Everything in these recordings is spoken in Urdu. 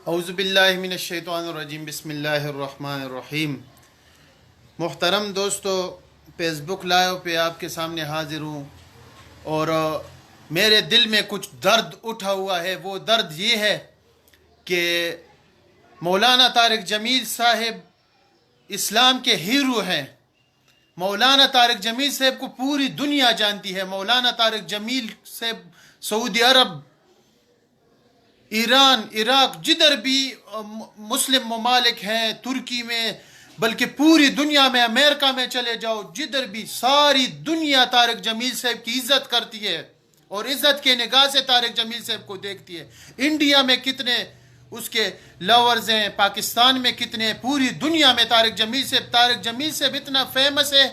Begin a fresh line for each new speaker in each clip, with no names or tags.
اعوذ باللہ من الشیطان الرجیم، بسم اللہ الرحمن الرحیم۔ محترم دوستو، فیس بک لائیو پہ آپ کے سامنے حاضر ہوں اور میرے دل میں کچھ درد اٹھا ہوا ہے۔ وہ درد یہ ہے کہ مولانا طارق جمیل صاحب اسلام کے ہیرو ہیں۔ مولانا طارق جمیل صاحب کو پوری دنیا جانتی ہے۔ مولانا طارق جمیل صاحب سعودی عرب، ایران، عراق، جدھر بھی مسلم ممالک ہیں، ترکی میں، بلکہ پوری دنیا میں، امریکہ میں چلے جاؤ، جدھر بھی ساری دنیا طارق جمیل صاحب کی عزت کرتی ہے اور عزت کے نگاہ سے طارق جمیل صاحب کو دیکھتی ہے۔ انڈیا میں کتنے اس کے لورز ہیں، پاکستان میں کتنے، پوری دنیا میں طارق جمیل صاحب اتنا فیمس ہے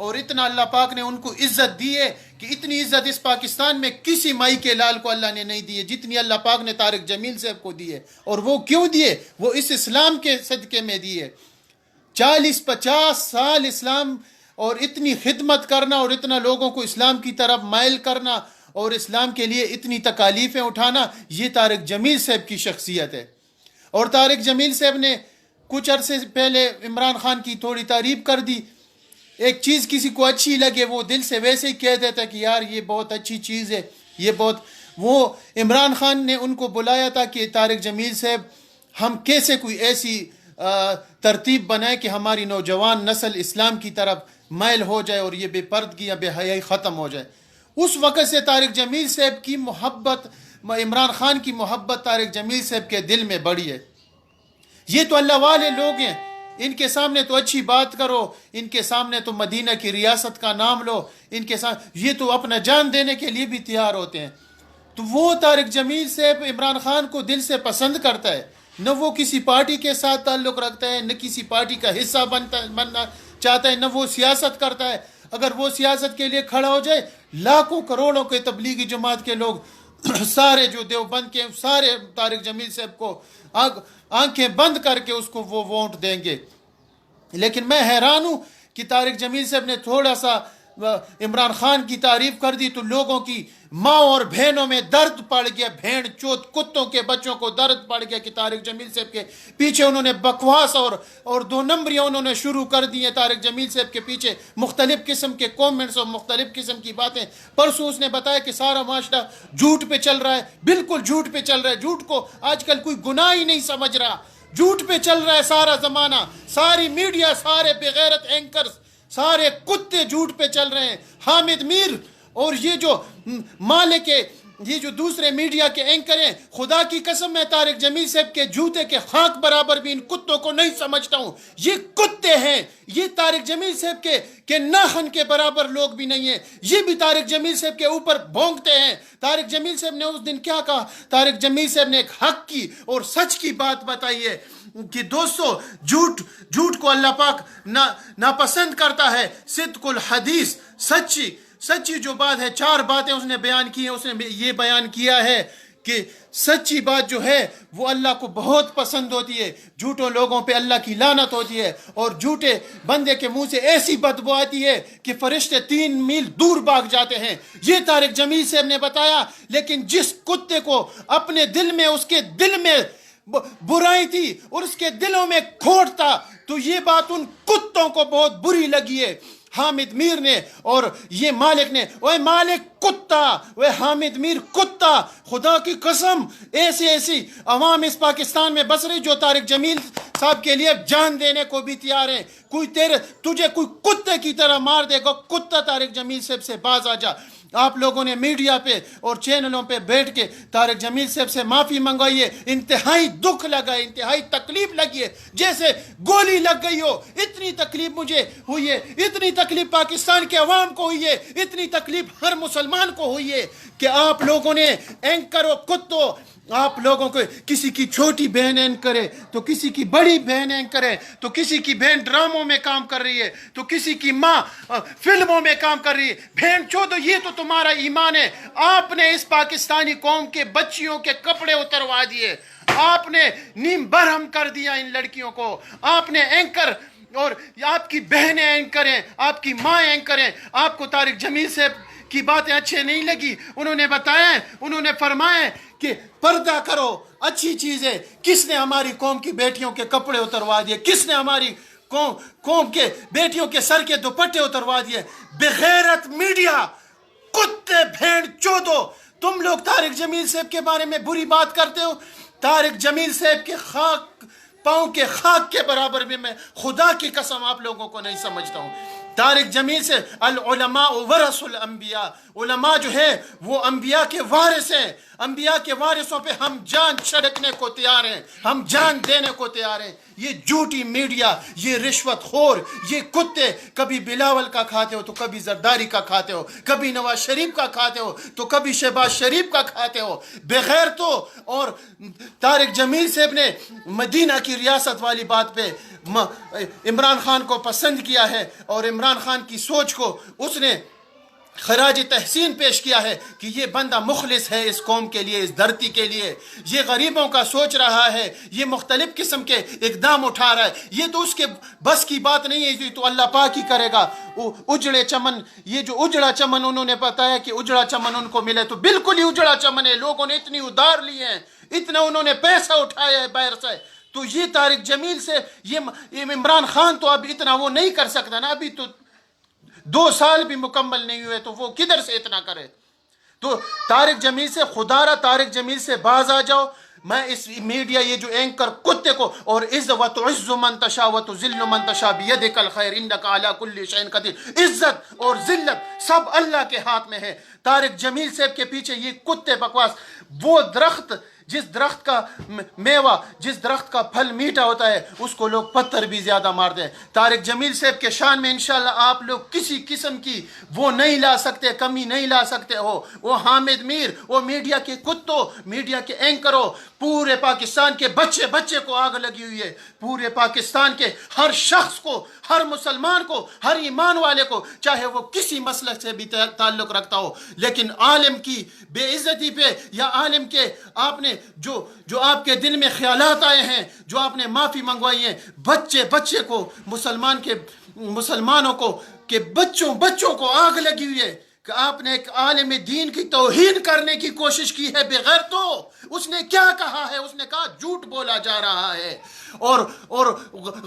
اور اتنا اللہ پاک نے ان کو عزت دی ہے کہ اتنی عزت اس پاکستان میں کسی مائی کے لال کو اللہ نے نہیں دی ہے جتنی اللہ پاک نے طارق جمیل صاحب کو دی ہے۔ اور وہ کیوں دیے؟ وہ اس اسلام کے صدقے میں دی ہے۔ 40-50 سال اسلام اور اتنی خدمت کرنا اور اتنا لوگوں کو اسلام کی طرف مائل کرنا اور اسلام کے لیے اتنی تکالیفیں اٹھانا، یہ طارق جمیل صاحب کی شخصیت ہے۔ اور طارق جمیل صاحب نے کچھ عرصے پہلے عمران خان کی تھوڑی تعریف کر دی۔ ایک چیز کسی کو اچھی لگے، وہ دل سے ویسے ہی کہہ دیتا کہ یار یہ بہت اچھی چیز ہے، وہ عمران خان نے ان کو بلایا تھا کہ طارق جمیل صاحب ہم کیسے کوئی ایسی ترتیب بنائیں کہ ہماری نوجوان نسل اسلام کی طرف مائل ہو جائے اور یہ بے پردگی یا بے حیائی ختم ہو جائے۔ اس وقت سے طارق جمیل صاحب کی محبت، عمران خان کی محبت طارق جمیل صاحب کے دل میں بڑھی ہے۔ یہ تو اللہ والے لوگ ہیں، ان کے سامنے تو اچھی بات کرو، ان کے سامنے تو مدینہ کی ریاست کا نام لو، ان کے سامنے یہ تو اپنا جان دینے کے لیے بھی تیار ہوتے ہیں۔ تو وہ طارق جمیل صاحب عمران خان کو دل سے پسند کرتا ہے، نہ وہ کسی پارٹی کے ساتھ تعلق رکھتا ہے، نہ کسی پارٹی کا حصہ بننا چاہتا ہے، نہ وہ سیاست کرتا ہے۔ اگر وہ سیاست کے لیے کھڑا ہو جائے، لاکھوں کروڑوں کے تبلیغی جماعت کے لوگ سارے جو دیوبند کے سارے طارق جمیل صاحب کو آنکھیں بند کر کے اس کو وہ ووٹ دیں گے۔ لیکن میں حیران ہوں کہ طارق جمیل صاحب نے تھوڑا سا عمران خان کی تعریف کر دی تو لوگوں کی ماں اور بہنوں میں درد پڑ گیا، بھیڑ چوت کتوں کے بچوں کو درد پڑ گیا کہ طارق جمیل صاحب کے پیچھے انہوں نے بکواس اور 2 نمبریاں انہوں نے شروع کر دی ہیں۔ طارق جمیل صاحب کے پیچھے مختلف قسم کے کومنٹس اور مختلف قسم کی باتیں۔ پرسوں اس نے بتایا کہ سارا معاشرہ جھوٹ پہ چل رہا ہے، بالکل جھوٹ پہ چل رہا ہے، جھوٹ کو آج کل کوئی گناہ ہی نہیں سمجھ رہا، جھوٹ پہ چل رہا ہے سارا زمانہ، ساری میڈیا، سارے بغیرت اینکرز، سارے کتے جھوٹ پہ چل رہے ہیں۔ حامد میر اور یہ جو مالک ہے، یہ جو دوسرے میڈیا کے اینکر ہیں، خدا کی قسم میں طارق جمیل صاحب کے جوتے کے خاک برابر بھی ان کتوں کو نہیں سمجھتا ہوں۔ یہ کتے ہیں، یہ طارق جمیل صاحب کے ناخن کے برابر لوگ بھی نہیں ہیں، یہ بھی طارق جمیل صاحب کے اوپر بھونکتے ہیں۔ طارق جمیل صاحب نے اس دن کیا کہا؟ طارق جمیل صاحب نے ایک حق کی اور سچ کی بات بتائی ہے کہ دوستو، جھوٹ کو اللہ پاک ناپسند کرتا ہے۔ صدق الحدیث، سچی جو بات ہے، 4 باتیں اس نے بیان کی ہیں۔ اس نے یہ بیان کیا ہے کہ سچی بات جو ہے وہ اللہ کو بہت پسند ہوتی ہے، جھوٹوں لوگوں پہ اللہ کی لعنت ہوتی ہے، اور جھوٹے بندے کے منہ سے ایسی بدبو آتی ہے کہ فرشتے 3 میل دور بھاگ جاتے ہیں۔ یہ طارق جمیل صاحب نے بتایا۔ لیکن جس کتے کو اپنے دل میں، اس کے دل میں برائی تھی اور اس کے دلوں میں کھوٹ تھا، تو یہ بات ان کتوں کو بہت بری لگی ہے۔ حامد میر نے اور یہ مالک نے، اوے مالک کتا، اوے حامد میر کتا، خدا کی قسم ایسی عوام اس پاکستان میں بس رہی جو طارق جمیل صاحب کے لیے جان دینے کو بھی تیار ہے۔ تجھے کوئی کتے کی طرح مار دے گا، کتا طارق جمیل صاحب سے باز آ جا۔ آپ لوگوں نے میڈیا پہ اور چینلوں پہ بیٹھ کے طارق جمیل صاحب سے معافی منگوائی ہے۔ انتہائی دکھ لگا ہے، انتہائی تکلیف لگی ہے، جیسے گولی لگ گئی ہو۔ اتنی تکلیف مجھے ہوئی ہے، اتنی تکلیف پاکستان کے عوام کو ہوئی ہے، اتنی تکلیف ہر مسلمان کو ہوئی ہے کہ آپ لوگوں نے اینکر و کتوں، آپ لوگوں کو کسی کی چھوٹی بہن اینکر ہے تو کسی کی بڑی بہن اینکر ہے، تو کسی کی بہن ڈراموں میں کام کر رہی ہے، تو کسی کی ماں فلموں میں کام کر رہی ہے۔ بہن چودو، یہ تو تمہارا ایمان ہے۔ آپ نے اس پاکستانی قوم کے بچیوں کے کپڑے اتروا دیے، آپ نے نیم برہم کر دیا ان لڑکیوں کو، آپ نے اینکر، اور آپ کی بہنیں اینکر ہیں، آپ کی ماں اینکر ہیں۔ آپ کو طارق جمیل صاحب کی باتیں اچھے نہیں لگی. انہوں نے بتایا, انہوں نے فرمایا کہ پردہ کرو, اچھی چیز ہے. کس نے ہماری قوم کی بیٹیوں کے کپڑے اتروا دیے؟ کس نے ہماری قوم کے بیٹیوں کے سر کے دوپٹے اتروا دیے؟ بغیرت میڈیا, کتے بھینڈ چودو. تم لوگ طارق جمیل صاحب کے بارے میں بری بات کرتے ہو. طارق جمیل صاحب کے پاؤں کے خاک کے برابر بھی میں خدا کی قسم آپ لوگوں کو نہیں سمجھتا ہوں. طارق جمیل سے العلماء ورث الانبیاء, علماء جو ہے وہ انبیاء کے وارث ہیں. انبیاء کے وارثوں پہ ہم جان چھڑکنے کو تیار ہیں, ہم جان دینے کو تیار ہیں. یہ جھوٹی میڈیا, یہ رشوت خور, یہ کتے, کبھی بلاول کا کھاتے ہو تو کبھی زرداری کا کھاتے ہو, کبھی نواز شریف کا کھاتے ہو تو کبھی شہباز شریف کا کھاتے ہو. بغیر تو اور طارق جمیل صاحب نے مدینہ کی ریاست والی بات پہ عمران خان کو پسند کیا ہے, اور عمران خان کی سوچ کو اس نے خراج تحسین پیش کیا ہے کہ یہ بندہ مخلص ہے اس قوم کے لیے, اس دھرتی کے لیے. یہ غریبوں کا سوچ رہا ہے, یہ مختلف قسم کے اقدام اٹھا رہا ہے. یہ تو اس کے بس کی بات نہیں ہے, یہ تو اللہ پاک ہی کرے گا. اجڑے چمن, یہ جو اجڑا چمن انہوں نے بتایا کہ اجڑا چمن ان کو ملے, تو بالکل ہی اجڑا چمن ہے. لوگوں نے اتنی ادھار لی ہیں, اتنا انہوں نے پیسہ اٹھایا ہے باہر سے. تو یہ طارق جمیل سے یہ عمران خان تو اب اتنا وہ نہیں کر سکتا نا, ابھی تو 2 سال بھی مکمل نہیں ہوئے, تو وہ کدھر سے اتنا کرے. تو طارق جمیل سے خدا را, طارق جمیل سے باز آ جاؤ. میں اس میڈیا, یہ جو اینکر کتے کو, اور عز و تعز من تشاء و تذل من تشاء بیدک الخیر انک علی کل شیء قدیر, عزت اور ذلت سب اللہ کے ہاتھ میں ہے. طارق جمیل صاحب کے پیچھے یہ کتے بکواس, وہ درخت جس درخت کا میوہ, جس درخت کا پھل میٹھا ہوتا ہے, اس کو لوگ پتھر بھی زیادہ مار دیں. طارق جمیل صاحب کے شان میں انشاءاللہ آپ لوگ کسی قسم کی وہ نہیں لا سکتے, کمی نہیں لا سکتے ہو. وہ حامد میر, وہ میڈیا کے کتوں, میڈیا کے اینکروں, پورے پاکستان کے بچے کو آگ لگی ہوئی ہے. پورے پاکستان کے ہر شخص کو, ہر مسلمان کو, ہر ایمان والے کو, چاہے وہ کسی مسلک سے بھی تعلق رکھتا ہو, لیکن عالم کی بے عزتی پہ, یا عالم کے آپ نے جو آپ کے دل میں خیالات آئے ہیں, جو آپ نے معافی منگوائی ہے, بچے کو, مسلمانوں کو, کہ بچوں کو آگ لگی ہوئی ہے کہ آپ نے ایک عالم دین کی توہین کرنے کی کوشش کی ہے. بغیر تو اس نے کیا کہا ہے؟ اس نے کہا جھوٹ بولا جا رہا ہے, اور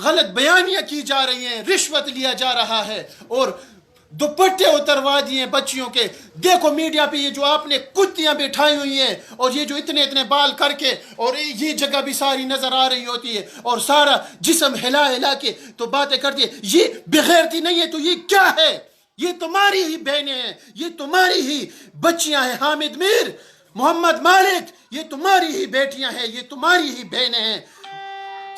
غلط بیانیاں کی جا رہی ہیں, رشوت لیا جا رہا ہے, اور دوپٹے اتروا دیے بچیوں کے. دیکھو میڈیا پہ یہ جو آپ نے کتیاں بٹھائی ہوئی ہیں, اور یہ جو اتنے بال کر کے, اور یہ جگہ بھی ساری نظر آ رہی ہوتی ہے, اور سارا جسم ہلا کے تو باتیں کرتی ہے. یہ بغیرتی نہیں ہے تو یہ کیا ہے؟ یہ تمہاری ہی بہنیں ہیں, یہ تمہاری ہی بچیاں ہیں. حامد میر, محمد مالک, یہ تمہاری ہی بیٹیاں ہیں, یہ تمہاری ہی بہنیں ہیں.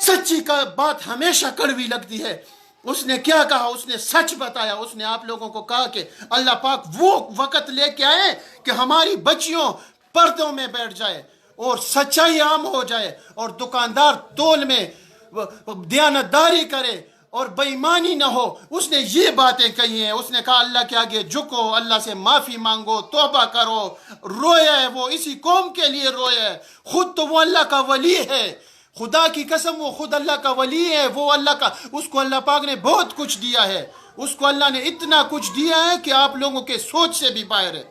سچی کا بات ہمیشہ کڑوی لگتی ہے. اس نے کیا کہا؟ اس نے سچ بتایا. اس نے آپ لوگوں کو کہا کہ اللہ پاک وہ وقت لے کے آئے کہ ہماری بچیوں پردوں میں بیٹھ جائے, اور سچائی عام ہو جائے, اور دکاندار تول میں دیانتداری کرے, اور بے ایمانی نہ ہو. اس نے یہ باتیں کہی ہیں. اس نے کہا اللہ کے آگے جھکو, اللہ سے معافی مانگو, توبہ کرو. رویا ہے وہ, اسی قوم کے لیے رویا ہے. خود تو وہ اللہ کا ولی ہے, خدا کی قسم وہ خود اللہ کا ولی ہے. وہ اللہ کا, اس کو اللہ پاک نے بہت کچھ دیا ہے. اس کو اللہ نے اتنا کچھ دیا ہے کہ آپ لوگوں کے سوچ سے بھی باہر ہے.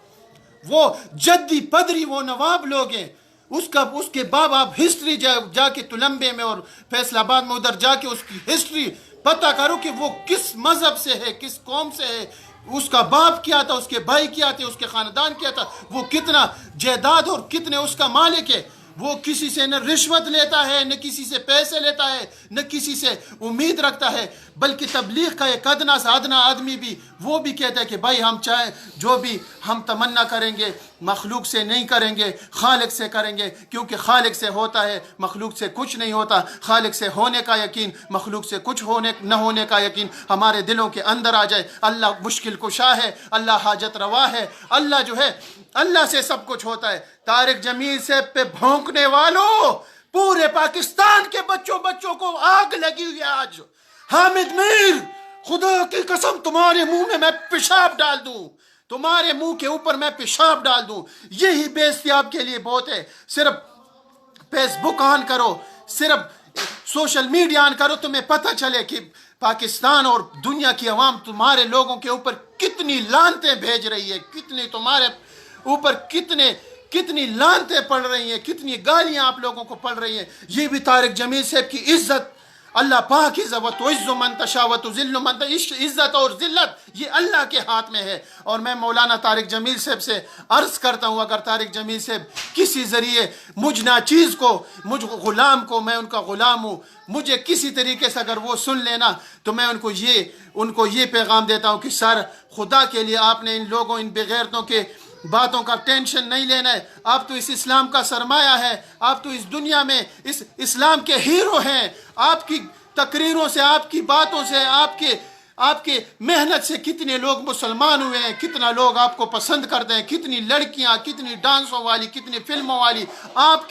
وہ جدی پدری, وہ نواب لوگ ہیں. اس کے باپ, آپ ہسٹری جا کے تلمبے میں اور فیصل آباد میں ادھر جا کے اس کی ہسٹری پتہ کرو کہ وہ کس مذہب سے ہے, کس قوم سے ہے, اس کا باپ کیا تھا, اس کے بھائی کیا تھے, اس کے خاندان کیا تھا, وہ کتنا جائیداد اور کتنے اس کا مالک ہے. وہ کسی سے نہ رشوت لیتا ہے, نہ کسی سے پیسے لیتا ہے, نہ کسی سے امید رکھتا ہے, بلکہ تبلیغ کا ایک ادنا سے ادنا آدمی بھی وہ بھی کہتا ہے کہ بھائی ہم چاہیں جو بھی ہم تمنا کریں گے مخلوق سے نہیں کریں گے, خالق سے کریں گے, کیونکہ خالق سے ہوتا ہے, مخلوق سے کچھ نہیں ہوتا. خالق سے ہونے کا یقین, مخلوق سے کچھ نہ ہونے کا یقین ہمارے دلوں کے اندر آ جائے. اللہ مشکل کشا ہے, اللہ حاجت روا ہے, اللہ جو ہے اللہ سے سب کچھ ہوتا ہے. طارق جمیل سے پہ بھونکنے والوں, پورے پاکستان کے بچوں کو آگ لگی ہوئی ہے آج. حامد میر, خدا کی قسم تمہارے منہ میں پیشاب ڈال دوں, تمہارے منہ کے اوپر میں پیشاب ڈال دوں. یہی بےعزتی آپ کے لیے بہت ہے. صرف فیس بک آن کرو, صرف سوشل میڈیا آن کرو, تمہیں پتہ چلے کہ پاکستان اور دنیا کی عوام تمہارے لوگوں کے اوپر کتنی لعنتیں بھیج رہی ہے، کتنی تمہارے اوپر کتنی لعنتیں پڑ رہی ہیں، کتنی گالیاں آپ لوگوں کو پڑ رہی ہیں. یہ بھی طارق جمیل صاحب کی عزت اللہ پاک کی وتعز من تشاء وتذل من تشاء، عزت اور ذلت یہ اللہ کے ہاتھ میں ہے. اور میں مولانا طارق جمیل صاحب سے عرض کرتا ہوں، اگر طارق جمیل صاحب کسی ذریعے مجھ ناچیز کو، مجھ غلام کو، میں ان کا غلام ہوں، مجھے کسی طریقے سے اگر وہ سن لینا تو میں ان کو یہ پیغام دیتا ہوں کہ سر خدا کے لیے آپ نے ان لوگوں، ان بغیرتوں کے باتوں کا ٹینشن نہیں لینا ہے. آپ تو اس اسلام کا سرمایہ ہے، آپ تو اس دنیا میں اس اسلام کے ہیرو ہیں. آپ کی تقریروں سے، آپ کی باتوں سے، آپ کے محنت سے کتنے لوگ مسلمان ہوئے ہیں، کتنا لوگ آپ کو پسند کرتے ہیں، کتنی لڑکیاں، کتنی ڈانسوں والی، کتنی فلموں والی آپ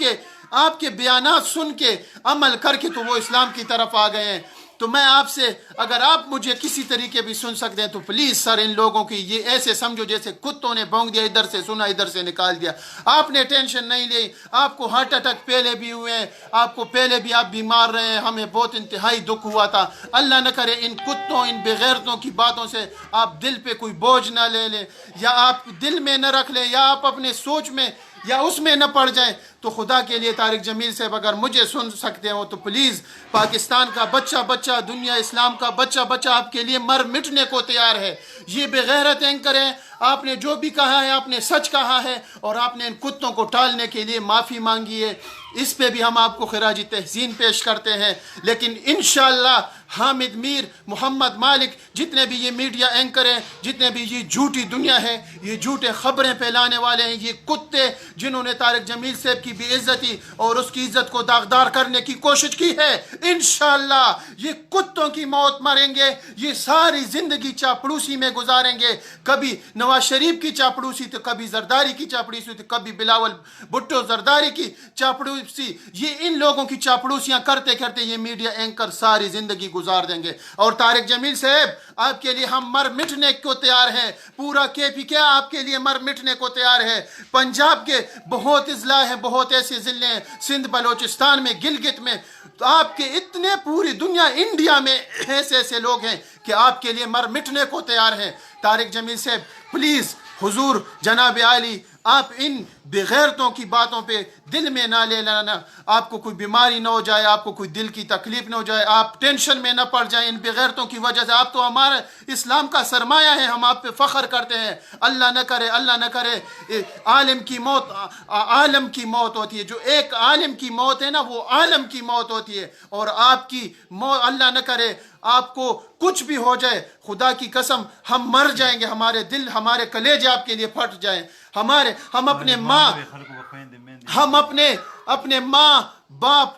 کے بیانات سن کے عمل کر کے تو وہ اسلام کی طرف آ گئے ہیں. تو میں آپ سے، اگر آپ مجھے کسی طریقے بھی سن سکتے ہیں تو پلیز سر ان لوگوں کی یہ ایسے سمجھو جیسے کتوں نے بھونک دیا، ادھر سے سنا ادھر سے نکال دیا. آپ نے ٹینشن نہیں لی، آپ کو ہارٹ اٹیک پہلے بھی ہوئے ہیں، آپ کو پہلے بھی آپ بیمار رہے ہیں، ہمیں بہت انتہائی دکھ ہوا تھا. اللہ نہ کرے ان کتوں، ان بغیرتوں کی باتوں سے آپ دل پہ کوئی بوجھ نہ لے لیں، یا آپ دل میں نہ رکھ لیں، یا آپ اپنے سوچ میں یا اس میں نہ پڑ جائیں. تو خدا کے لیے طارق جمیل صاحب اگر مجھے سن سکتے ہو تو پلیز، پاکستان کا بچہ، دنیا اسلام کا بچہ آپ کے لیے مر مٹنے کو تیار ہے. یہ بغیرت اینکر ہے، آپ نے جو بھی کہا ہے آپ نے سچ کہا ہے، اور آپ نے ان کتوں کو ٹالنے کے لیے معافی مانگی ہے. اس پہ بھی ہم آپ کو خراج تحسین پیش کرتے ہیں. لیکن انشاءاللہ حامد میر، محمد مالک، جتنے بھی یہ میڈیا اینکر ہیں، جتنے بھی یہ جھوٹی دنیا ہے، یہ جھوٹے خبریں پھیلانے والے ہیں، یہ کتے جنہوں نے طارق جمیل صاحب کی بے عزتی اور اس کی عزت کو داغدار کرنے کی کوشش کی ہے، انشاءاللہ یہ کتوں کی موت مریں گے. یہ ساری زندگی چاپڑوسی میں گزاریں گے. کبھی نواز شریف کی چاپڑوسی تو کبھی زرداری کی چاپڑوسی تو کبھی بلاول بھٹو زرداری کی چاپڑوسی. یہ ان لوگوں کی چاپڑوسیاں کرتے کرتے یہ میڈیا اینکر ساری زندگی گزار دیں گے. اور طارق جمیل صاحب آپ کے لیے ہم مر مٹنے کو تیار ہیں. پورا KPK آپ کے لیے مر مٹنے کو تیار ہے. پنجاب کے بہت اضلاع ہیں، بہت ایسے ضلع ہیں، سندھ بلوچستان میں، گلگت میں، تو آپ کے اتنے پوری دنیا انڈیا میں ایسے لوگ ہیں کہ آپ کے لیے مر مٹنے کو تیار ہیں. طارق جمیل صاحب پلیز حضور جناب عالی، آپ ان بغیرتوں کی باتوں پہ دل میں نہ لے لینا. آپ کو کوئی بیماری نہ ہو جائے، آپ کو کوئی دل کی تکلیف نہ ہو جائے، آپ ٹینشن میں نہ پڑ جائیں ان بغیرتوں کی وجہ سے. آپ تو ہمارا اسلام کا سرمایہ ہے، ہم آپ پہ فخر کرتے ہیں. اللہ نہ کرے عالم کی موت ہوتی ہے. جو ایک عالم کی موت ہے نا، وہ عالم کی موت ہوتی ہے. اور آپ کی موت اللہ نہ کرے آپ کو کچھ بھی ہو جائے، خدا کی قسم ہم مر جائیں گے، ہمارے دل، ہمارے کلیجے آپ کے لیے پھٹ جائیں. ہم اپنے ماں باپ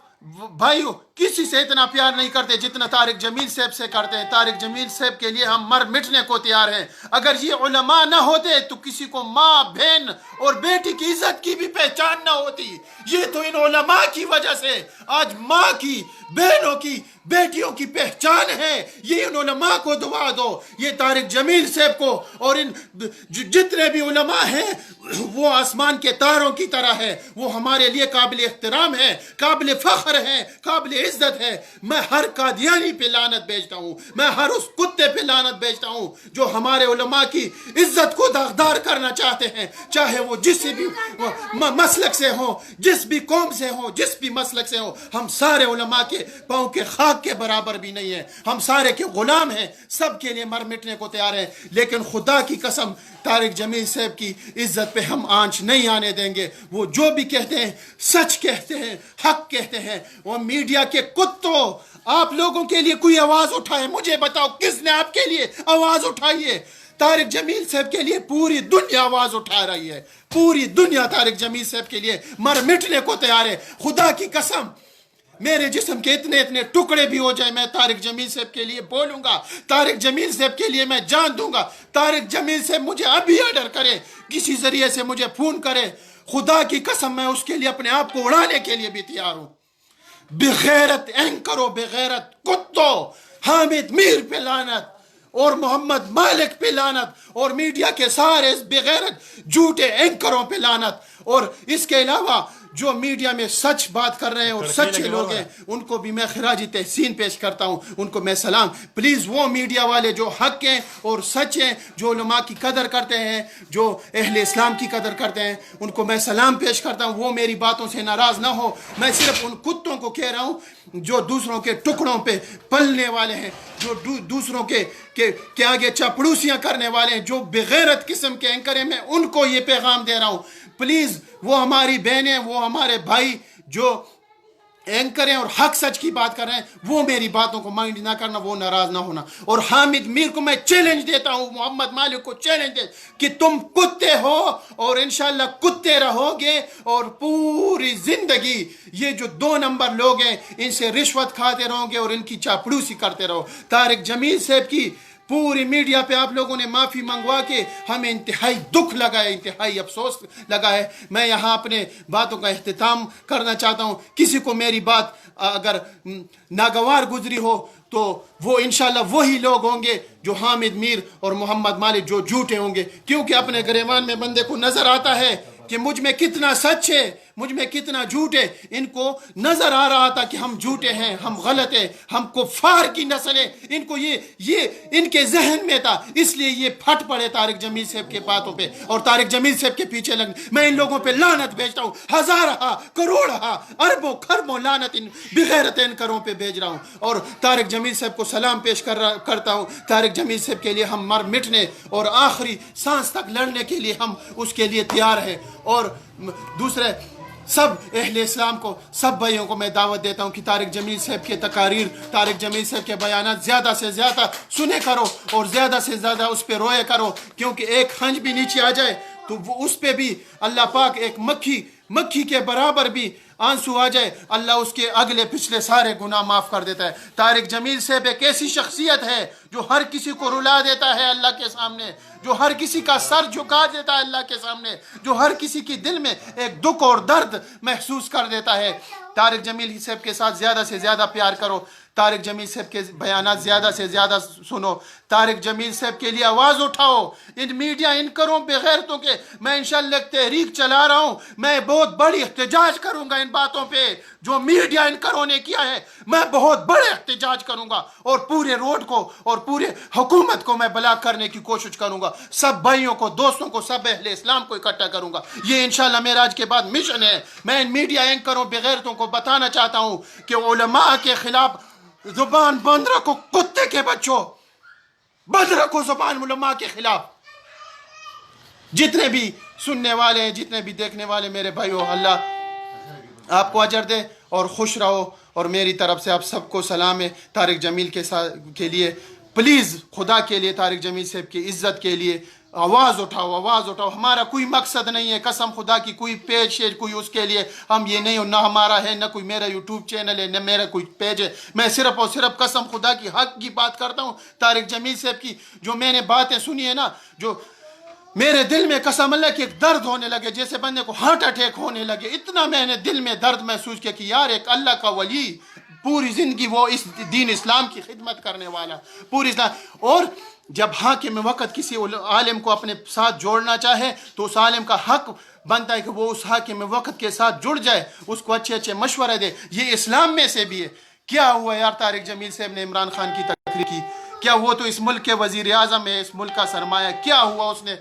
بھائیو کسی سے اتنا پیار نہیں کرتے جتنا طارق جمیل صاحب سے کرتے ہیں. طارق جمیل صاحب کے لیے ہم مر مٹنے کو تیار ہیں. اگر یہ علماء نہ ہوتے تو کسی کو ماں، بہن اور بیٹی کی عزت کی بھی پہچان نہ ہوتی. یہ تو ان علماء کی وجہ سے آج ماں کی، بہنوں کی، بیٹیوں کی پہچان ہے. یہ ان علماء کو دعا دو، یہ طارق جمیل صاحب کو، اور ان جتنے بھی علماء ہیں وہ آسمان کے تاروں کی طرح ہے. وہ ہمارے لیے قابل احترام ہے، قابل فخر ہے، قابل عزت ہے. میں ہر قادیانی پہ لعنت بھیجتا ہوں، میں ہر اس کتے پہ لعنت بھیجتا ہوں جو ہمارے علماء کی عزت کو داغدار کرنا چاہتے ہیں، چاہے وہ جس بھی مسلک سے ہوں، جس بھی قوم سے ہوں، جس بھی مسلک سے ہوں. ہم سارے علماء کے پاؤں کے خاک کے برابر بھی نہیں ہیں، ہم سارے کے غلام ہیں، سب کے لیے مر مٹنے کو تیار ہیں. لیکن خدا کی قسم طارق جمیل صاحب کی عزت پہ ہم آنچ نہیں آنے دیں گے. وہ جو بھی کہتے ہیں سچ کہتے ہیں، حق کہتے ہیں. وہ میڈیا کے کتوں، آپ لوگوں کے لیے کوئی آواز اٹھائے، مجھے بتاؤ کس نے آپ کے لیے آواز اٹھائی ہے؟ طارق جمیل صاحب کے لیے پوری دنیا آواز اٹھا رہی ہے. پوری دنیا طارق جمیل صاحب کے لیے مر مٹنے کو تیار ہے. خدا کی قسم میرے جسم کے اتنے ٹکڑے بھی ہو جائیں، میں طارق جمیل صاحب کے لیے بولوں گا. طارق جمیل صاحب کے لیے میں جان دوں گا. طارق جمیل صاحب مجھے ابھی آرڈر کرے، کسی ذریعے سے مجھے فون کرے، خدا کی قسم میں اس کے لیے اپنے آپ کو اڑانے کے لیے بھی تیار ہوں. بغیرت اینکروں، بغیرت کتوں، حامد میر پہ لعنت اور محمد مالک پہ لعنت، اور میڈیا کے سارے اس بغیرت جھوٹے اینکروں پہ لعنت. اور اس کے علاوہ جو میڈیا میں سچ بات کر رہے ہیں اور سچے لوگ ہیں ان کو بھی میں خراج تحسین پیش کرتا ہوں، ان کو میں سلام. پلیز وہ میڈیا والے جو حق ہیں اور سچ ہیں، جو علماء کی قدر کرتے ہیں، جو اہل اسلام کی قدر کرتے ہیں، ان کو میں سلام پیش کرتا ہوں. وہ میری باتوں سے ناراض نہ ہو. میں صرف ان کتوں کو کہہ رہا ہوں جو دوسروں کے ٹکڑوں پہ پلنے والے ہیں، جو دوسروں کے آگے چاپڑوسیاں کرنے والے ہیں، جو بغیرت قسم کے اینکر ہیں. میں ان کو یہ پیغام دے رہا ہوں، پلیز وہ ہماری بہنیں، وہ ہمارے بھائی جو اینکر ہیں اور حق سچ کی بات کر رہے ہیں، وہ میری باتوں کو مائنڈ نہ کرنا، وہ ناراض نہ ہونا. اور حامد میر کو میں چیلنج دیتا ہوں، محمد مالک کو چیلنج دے کہ تم کتے ہو اور انشاءاللہ کتے رہو گے، اور پوری زندگی یہ جو 2 نمبر لوگ ہیں ان سے رشوت کھاتے رہو گے اور ان کی چاپڑوسی کرتے رہو. طارق جمیل صاحب کی پوری میڈیا پہ آپ لوگوں نے معافی منگوا کے ہمیں انتہائی دکھ لگا ہے، انتہائی افسوس لگا ہے. میں یہاں اپنے باتوں کا اختتام کرنا چاہتا ہوں. کسی کو میری بات اگر ناگوار گزری ہو تو وہ انشاءاللہ وہی لوگ ہوں گے جو حامد میر اور محمد مالک جو جھوٹے ہوں گے، کیونکہ اپنے گریبان میں بندے کو نظر آتا ہے کہ مجھ میں کتنا سچ ہے، مجھ میں کتنا جھوٹ ہے. ان کو نظر آ رہا تھا کہ ہم جھوٹے ہیں، ہم غلط ہیں، ہم کفار کی نسل ہیں. ان کو یہ ان کے ذہن میں تھا، اس لیے یہ پھٹ پڑے طارق جمیل صاحب کے باتوں پہ اور طارق جمیل صاحب کے پیچھے لگ. میں ان لوگوں پہ لعنت بھیجتا ہوں، ہزارہ کروڑہ اربوں خربوں لعنت ان بغیرت اینکروں پہ بھیج رہا ہوں. اور طارق جمیل صاحب کو سلام پیش کرتا ہوں. طارق جمیل صاحب کے لیے ہم مر مٹنے اور آخری سانس تک لڑنے کے لیے ہم اس کے لیے تیار ہیں. اور دوسرے سب اہل اسلام کو، سب بھائیوں کو میں دعوت دیتا ہوں کہ طارق جمیل صاحب کے تقاریر، طارق جمیل صاحب کے بیانات زیادہ سے زیادہ سنے کرو اور زیادہ سے زیادہ اس پہ روئے کرو، کیونکہ ایک ہنج بھی نیچے آ جائے تو وہ اس پہ بھی اللہ پاک ایک مکھی کے برابر بھی آنسو آ جائے، اللہ اس کے اگلے پچھلے سارے گناہ معاف کر دیتا ہے. طارق جمیل صاحب ایک ایسی شخصیت ہے جو ہر کسی کو رلا دیتا ہے اللہ کے سامنے، جو ہر کسی کا سر جھکا دیتا ہے اللہ کے سامنے، جو ہر کسی کی دل میں ایک دکھ اور درد محسوس کر دیتا ہے. طارق جمیل صاحب کے ساتھ زیادہ سے زیادہ پیار کرو، طارق جمیل صاحب کے بیانات زیادہ سے زیادہ سنو، طارق جمیل صاحب کے لیے آواز اٹھاؤ. ان میڈیا انکروں بغیرتوں کے میں انشاءاللہ ایک تحریک چلا رہا ہوں. میں بہت بڑی احتجاج کروں گا ان باتوں پہ جو میڈیا انکروں نے کیا ہے. میں بہت بڑے احتجاج کروں گا اور پورے روڈ کو اور پورے حکومت کو میں بلاک کرنے کی کوشش کروں گا. سب بھائیوں کو، دوستوں کو، سب اہل اسلام کو اکٹھا کروں گا. یہ انشاءاللہ میرا آج کے بعد مشن ہے. میں ان میڈیا اینکروں بغیرتوں کو بتانا چاہتا ہوں کہ علماء کے خلاف زبان بند رکھو، کتے کے بچوں، بند رکھو زبان علماء کے خلاف. جتنے بھی سننے والے ہیں، جتنے بھی دیکھنے والے میرے بھائیوں، اللہ آپ کو اجر دے اور خوش رہو. اور میری طرف سے آپ سب کو سلام ہے. طارق جمیل کے لیے پلیز خدا کے لیے، طارق جمیل صاحب کی عزت کے لیے آواز اٹھاؤ، آواز اٹھاؤ. ہمارا کوئی مقصد نہیں ہے، قسم خدا کی کوئی پیج شیج کوئی اس کے لیے ہم یہ نہیں، نہ ہمارا ہے، نہ کوئی میرا یوٹیوب چینل ہے، نہ میرا کوئی پیج ہے. میں صرف اور صرف قسم خدا کی حق کی بات کرتا ہوں. طارق جمیل صاحب کی جو میں نے باتیں سنی ہے نا، جو میرے دل میں قسم اللہ کی ایک درد ہونے لگے، جیسے بندے کو ہارٹ اٹیک ہونے لگے. اتنا میں نے دل میں درد محسوس کیا کہ یار ایک اللہ کا ولی، پوری زندگی وہ اس دین اسلام کی خدمت کرنے والا، پوری اسلام. اور جب حاکم وقت کسی عالم کو اپنے ساتھ جوڑنا چاہے تو اس عالم کا حق بنتا ہے کہ وہ اس حاکم وقت کے ساتھ جڑ جائے، اس کو اچھے اچھے مشورے دے. یہ اسلام میں سے بھی ہے. کیا ہوا یار طارق جمیل صاحب نے عمران خان کی تقریر کی؟ کیا وہ تو اس ملک کے وزیر اعظم ہے، اس ملک کا سرمایہ. کیا ہوا اس نے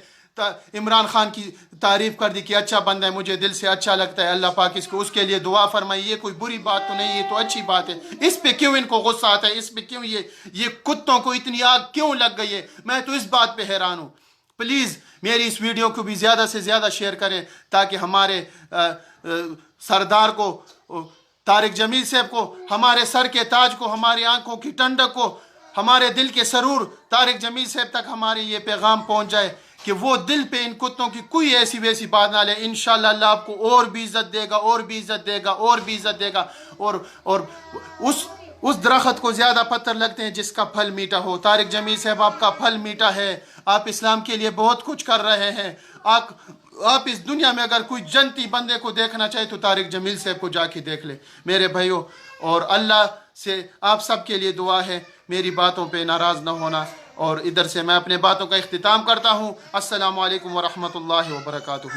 عمران خان کی تعریف کر دی کہ اچھا بندہ ہے، مجھے دل سے اچھا لگتا ہے، اللہ پاک اس کے لیے دعا فرمائی. یہ کوئی بری بات تو نہیں، یہ تو اچھی بات ہے. اس پہ کیوں ان کو غصہ آتا ہے؟ اس پہ کیوں یہ کتوں کو اتنی آگ کیوں لگ گئی ہے؟ میں تو اس بات پہ حیران ہوں. پلیز میری اس ویڈیو کو بھی زیادہ سے زیادہ شیئر کریں تاکہ ہمارے سردار کو، طارق جمیل صاحب کو، ہمارے سر کے تاج کو، ہماری آنکھوں کی ٹھنڈک کو، ہمارے دل کے سرور طارق جمیل صاحب تک ہماری یہ پیغام پہنچ جائے کہ وہ دل پہ ان کتوں کی کوئی ایسی ویسی بات نہ لے. انشاءاللہ اللہ آپ کو اور بھی عزت دے گا، اور بھی عزت دے گا، اور بھی عزت دے گا. اور اس درخت کو زیادہ پتھر لگتے ہیں جس کا پھل میٹھا ہو. طارق جمیل صاحب آپ کا پھل میٹھا ہے، آپ اسلام کے لیے بہت کچھ کر رہے ہیں. آپ اس دنیا میں اگر کوئی جنتی بندے کو دیکھنا چاہے تو طارق جمیل صاحب کو جا کے دیکھ لے میرے بھائیوں. اور اللہ سے آپ سب کے لیے دعا ہے میری باتوں پہ ناراض نہ ہونا. اور ادھر سے میں اپنے باتوں کا اختتام کرتا ہوں. السلام علیکم ورحمۃ اللہ وبرکاتہ.